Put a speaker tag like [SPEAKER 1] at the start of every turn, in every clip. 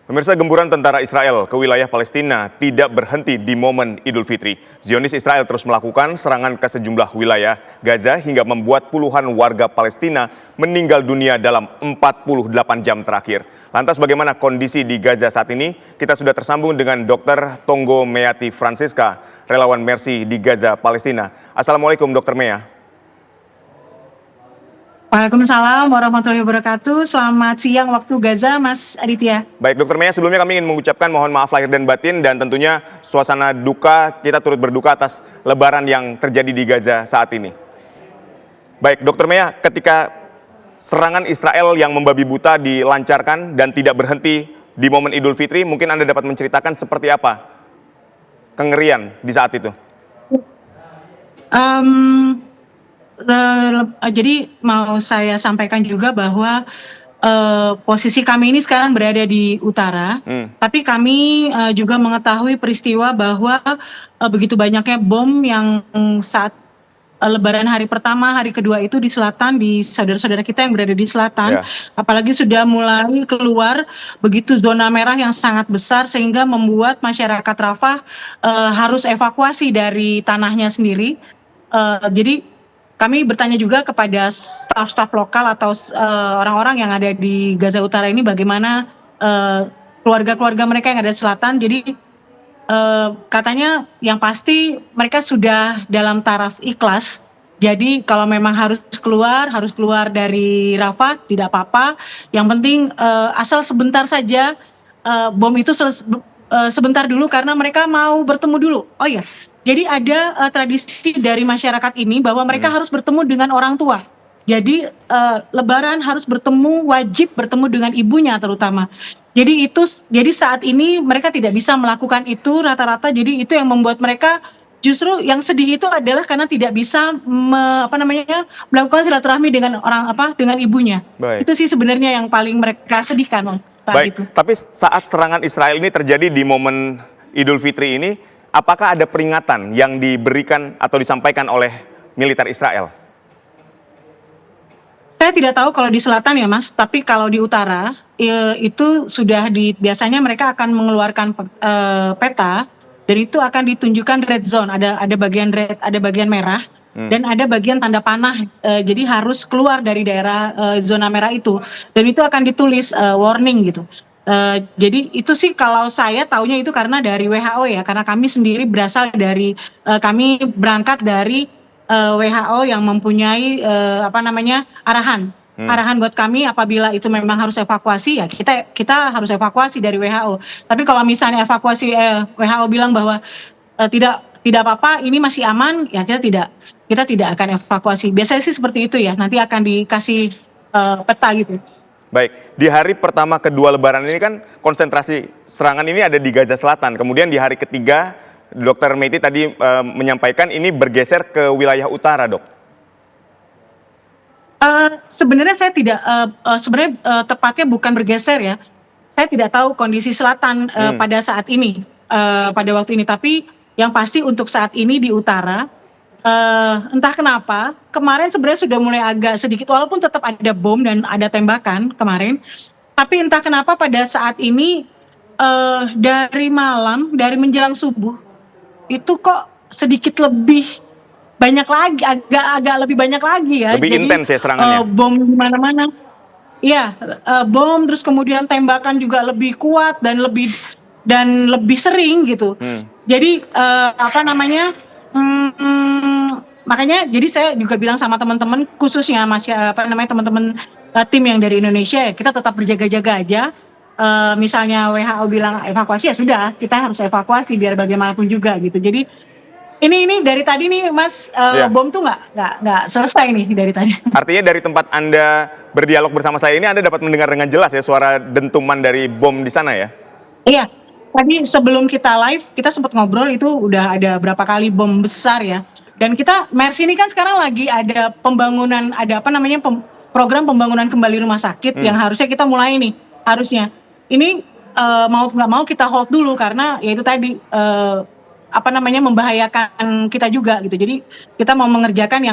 [SPEAKER 1] Pemirsa, gemburan tentara Israel ke wilayah Palestina tidak berhenti di momen Idul Fitri. Zionis Israel terus melakukan serangan ke sejumlah wilayah Gaza hingga membuat puluhan warga Palestina meninggal dunia dalam 48 jam terakhir. Lantas bagaimana kondisi di Gaza saat ini? Kita sudah tersambung dengan Dr. Tonggo Meati Francisca, relawan Mercy di Gaza, Palestina. Assalamualaikum Dr. Mea.
[SPEAKER 2] Waalaikumsalam warahmatullahi wabarakatuh. Selamat siang waktu Gaza, Mas Aditya.
[SPEAKER 1] Baik, Dr. Mea, sebelumnya kami ingin mengucapkan mohon maaf lahir dan batin dan tentunya suasana duka, kita turut berduka atas lebaran yang terjadi di Gaza saat ini. Baik, Dr. Mea, ketika serangan Israel yang membabi buta dilancarkan dan tidak berhenti di momen Idul Fitri, mungkin Anda dapat menceritakan seperti apa kengerian di saat itu?
[SPEAKER 2] Jadi mau saya sampaikan juga bahwa posisi kami ini sekarang berada di utara, tapi kami juga mengetahui peristiwa bahwa begitu banyaknya bom yang saat Lebaran hari pertama, hari kedua itu di selatan, di saudara-saudara kita yang berada di selatan, apalagi sudah mulai keluar begitu zona merah yang sangat besar sehingga membuat masyarakat Rafah harus evakuasi dari tanahnya sendiri. Jadi kami bertanya juga kepada staf-staf lokal atau orang-orang yang ada di Gaza Utara ini bagaimana keluarga-keluarga mereka yang ada di selatan. Jadi katanya yang pasti mereka sudah dalam taraf ikhlas. Jadi kalau memang harus keluar dari Rafah tidak apa-apa. Yang penting asal sebentar saja bom itu sebentar dulu karena mereka mau bertemu dulu. Oh iya. Jadi ada tradisi dari masyarakat ini bahwa mereka harus bertemu dengan orang tua. Jadi Lebaran harus wajib bertemu dengan ibunya terutama. Jadi saat ini mereka tidak bisa melakukan itu rata-rata. Jadi itu yang membuat mereka justru yang sedih itu adalah karena tidak bisa melakukan silaturahmi dengan dengan ibunya.
[SPEAKER 1] Baik.
[SPEAKER 2] Itu sih sebenarnya yang paling mereka sedihkan.
[SPEAKER 1] Baik.
[SPEAKER 2] Itu.
[SPEAKER 1] Tapi saat serangan Israel ini terjadi di momen Idul Fitri ini, apakah ada peringatan yang diberikan atau disampaikan oleh militer Israel?
[SPEAKER 2] Saya tidak tahu kalau di selatan ya Mas, tapi kalau di utara itu sudah biasanya mereka akan mengeluarkan peta dan itu akan ditunjukkan red zone, ada bagian red, ada bagian merah dan ada bagian tanda panah. Jadi harus keluar dari daerah zona merah itu dan itu akan ditulis warning gitu. Jadi itu sih kalau saya taunya itu karena dari WHO ya, karena kami sendiri kami berangkat dari WHO yang mempunyai arahan buat kami apabila itu memang harus evakuasi ya kita harus evakuasi dari WHO. Tapi kalau misalnya evakuasi WHO bilang bahwa tidak apa-apa, ini masih aman, ya kita tidak akan evakuasi. Biasanya sih seperti itu ya. Nanti akan dikasih peta gitu.
[SPEAKER 1] Baik, di hari pertama kedua Lebaran ini kan konsentrasi serangan ini ada di Gaza Selatan. Kemudian di hari ketiga, Dr. Meati tadi menyampaikan ini bergeser ke wilayah utara, Dok.
[SPEAKER 2] Sebenarnya saya tidak, tepatnya bukan bergeser ya. Saya tidak tahu kondisi selatan pada saat ini, pada waktu ini. Tapi yang pasti untuk saat ini di utara, entah kenapa kemarin sebenarnya sudah mulai agak sedikit, walaupun tetap ada bom dan ada tembakan kemarin. Tapi entah kenapa pada saat ini dari menjelang subuh itu kok sedikit lebih banyak lagi, agak lebih banyak lagi ya.
[SPEAKER 1] Lebih intens ya serangannya.
[SPEAKER 2] Bom di mana-mana. Iya, bom terus kemudian tembakan juga lebih kuat dan lebih sering gitu. Jadi makanya jadi saya juga bilang sama teman-teman khususnya teman-teman tim yang dari Indonesia ya, kita tetap berjaga-jaga aja. Misalnya WHO bilang evakuasi ya sudah, kita harus evakuasi biar bagaimanapun juga gitu. Jadi ini dari tadi nih Mas, bom tuh nggak selesai nih dari tadi.
[SPEAKER 1] Artinya dari tempat Anda berdialog bersama saya ini Anda dapat mendengar dengan jelas ya suara dentuman dari bom di sana ya? Iya,
[SPEAKER 2] tadi sebelum kita live kita sempat ngobrol itu udah ada berapa kali bom besar ya. Dan kita Mercy ini kan sekarang lagi ada pembangunan, program pembangunan kembali rumah sakit yang harusnya kita mulai nih harusnya. Ini mau nggak mau kita hold dulu karena ya itu tadi membahayakan kita juga gitu. Jadi kita mau mengerjakan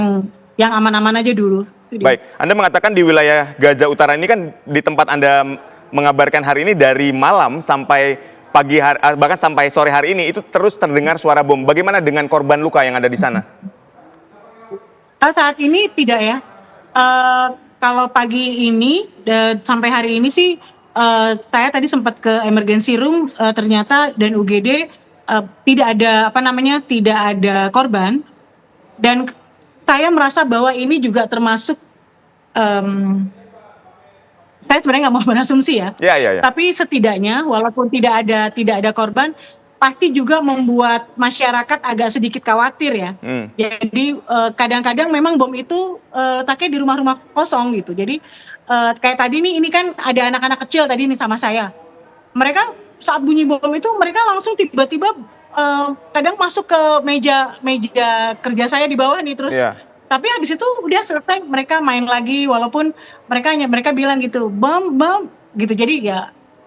[SPEAKER 2] yang aman-aman aja dulu.
[SPEAKER 1] Baik, Anda mengatakan di wilayah Gaza Utara ini kan di tempat Anda mengabarkan hari ini dari malam sampai pagi hari, bahkan sampai sore hari ini itu terus terdengar suara bom. Bagaimana dengan korban luka yang ada di sana?
[SPEAKER 2] Saat ini tidak ya. Kalau pagi ini sampai hari ini sih saya tadi sempat ke emergency room, ternyata dan UGD tidak ada tidak ada korban, dan saya merasa bahwa ini juga termasuk saya sebenarnya nggak mau berasumsi ya.
[SPEAKER 1] Ya.
[SPEAKER 2] Tapi setidaknya walaupun tidak ada korban, pasti juga membuat masyarakat agak sedikit khawatir ya. Jadi kadang-kadang memang bom itu letaknya di rumah-rumah kosong gitu. Jadi kayak tadi nih, ini kan ada anak-anak kecil tadi nih sama saya. Mereka saat bunyi bom itu mereka langsung tiba-tiba kadang masuk ke meja kerja saya di bawah nih, terus tapi habis itu udah selesai mereka main lagi, walaupun mereka bilang gitu bom gitu.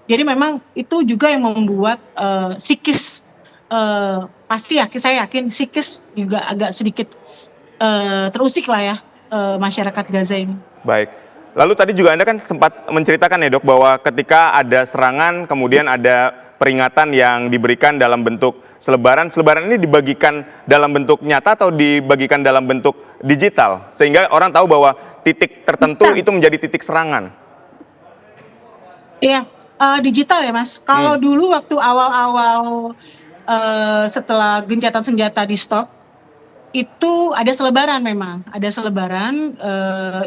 [SPEAKER 2] Jadi memang itu juga yang membuat psikis pasti saya yakin psikis juga agak sedikit terusik lah ya masyarakat Gaza ini.
[SPEAKER 1] Baik. Lalu tadi juga Anda kan sempat menceritakan ya, Dok, bahwa ketika ada serangan kemudian ada peringatan yang diberikan dalam bentuk selebaran. Selebaran ini dibagikan dalam bentuk nyata atau dibagikan dalam bentuk digital sehingga orang tahu bahwa titik tertentu itu menjadi titik serangan?
[SPEAKER 2] Iya, digital ya Mas. Kalau dulu waktu awal-awal setelah gencatan senjata di stop, itu ada selebaran, memang ada selebaran,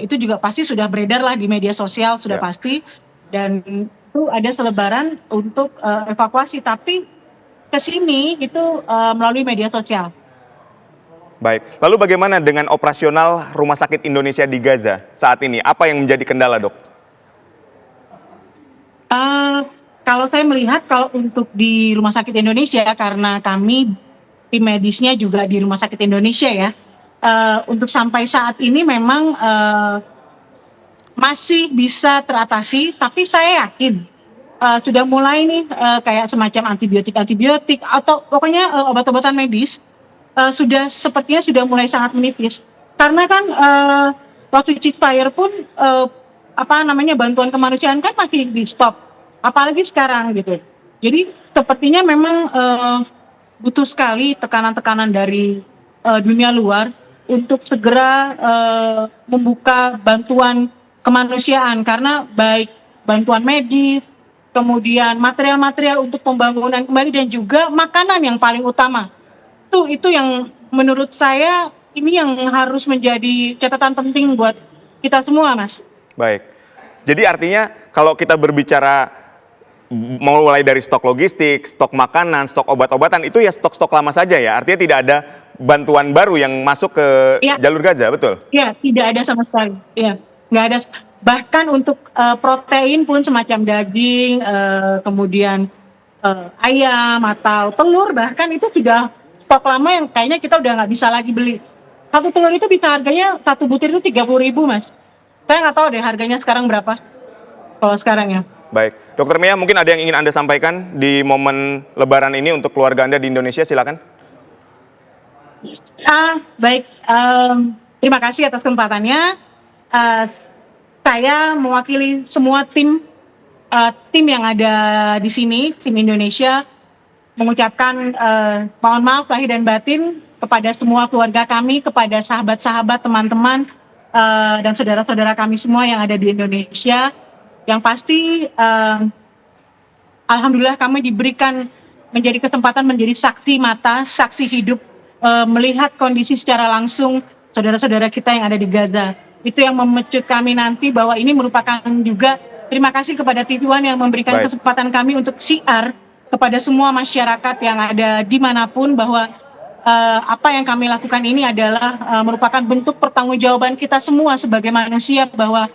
[SPEAKER 2] itu juga pasti sudah beredar lah di media sosial, sudah pasti, dan itu ada selebaran untuk evakuasi, tapi ke sini itu melalui media sosial.
[SPEAKER 1] Baik, lalu bagaimana dengan operasional Rumah Sakit Indonesia di Gaza saat ini? Apa yang menjadi kendala, Dok?
[SPEAKER 2] Kalau saya melihat, kalau untuk di Rumah Sakit Indonesia, karena kami tim medisnya juga di Rumah Sakit Indonesia ya, untuk sampai saat ini memang masih bisa teratasi, tapi saya yakin sudah mulai nih kayak semacam antibiotik atau pokoknya obat-obatan medis sepertinya sudah mulai sangat menipis, karena kan waktu ceasefire pun bantuan kemanusiaan kan masih di stop, apalagi sekarang gitu. Jadi sepertinya memang butuh sekali tekanan-tekanan dari dunia luar untuk segera membuka bantuan kemanusiaan, karena baik bantuan medis, kemudian material-material untuk pembangunan kembali, dan juga makanan yang paling utama. Itu yang menurut saya ini yang harus menjadi catatan penting buat kita semua, Mas.
[SPEAKER 1] Baik. Jadi artinya kalau kita berbicara mulai dari stok logistik, stok makanan, stok obat-obatan, itu ya stok-stok lama saja ya? Artinya tidak ada bantuan baru yang masuk ke jalur Gaza, betul?
[SPEAKER 2] Ya, tidak ada sama sekali. Ya, nggak ada. Bahkan untuk protein pun semacam daging, kemudian ayam atau telur, bahkan itu sudah stok lama yang kayaknya kita udah nggak bisa lagi beli. Satu telur itu bisa harganya, satu butir itu 30.000, Mas. Saya nggak tahu deh harganya sekarang berapa, kalau sekarang ya.
[SPEAKER 1] Baik, Dokter Mia, mungkin ada yang ingin Anda sampaikan di momen Lebaran ini untuk keluarga Anda di Indonesia, silakan.
[SPEAKER 2] Baik, terima kasih atas kesempatannya. Saya mewakili semua tim yang ada di sini, tim Indonesia, mengucapkan mohon maaf lahir dan batin kepada semua keluarga kami, kepada sahabat-sahabat, teman-teman, dan saudara-saudara kami semua yang ada di Indonesia. Yang pasti, alhamdulillah kami diberikan menjadi kesempatan menjadi saksi mata, saksi hidup, melihat kondisi secara langsung saudara-saudara kita yang ada di Gaza. Itu yang memecut kami nanti bahwa ini merupakan juga terima kasih kepada Tituan yang memberikan kesempatan kami untuk siar kepada semua masyarakat yang ada dimanapun bahwa apa yang kami lakukan ini adalah merupakan bentuk pertanggungjawaban kita semua sebagai manusia, bahwa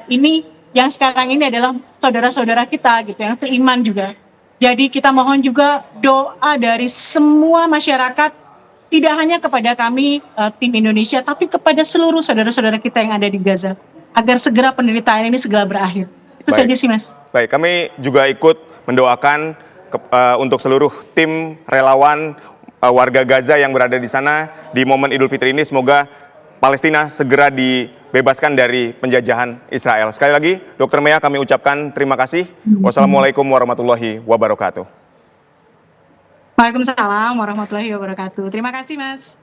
[SPEAKER 2] ini yang sekarang ini adalah saudara-saudara kita gitu, yang seiman juga. Jadi kita mohon juga doa dari semua masyarakat, tidak hanya kepada kami tim Indonesia, tapi kepada seluruh saudara-saudara kita yang ada di Gaza, agar segera penderitaan ini segera berakhir. Itu saja sih, Mas.
[SPEAKER 1] Baik, kami juga ikut mendoakan untuk seluruh tim relawan warga Gaza yang berada di sana di momen Idul Fitri ini. Semoga Palestina segera dibebaskan dari penjajahan Israel. Sekali lagi, Dr. Mea, kami ucapkan terima kasih. Wassalamualaikum warahmatullahi wabarakatuh.
[SPEAKER 2] Waalaikumsalam warahmatullahi wabarakatuh. Terima kasih, Mas.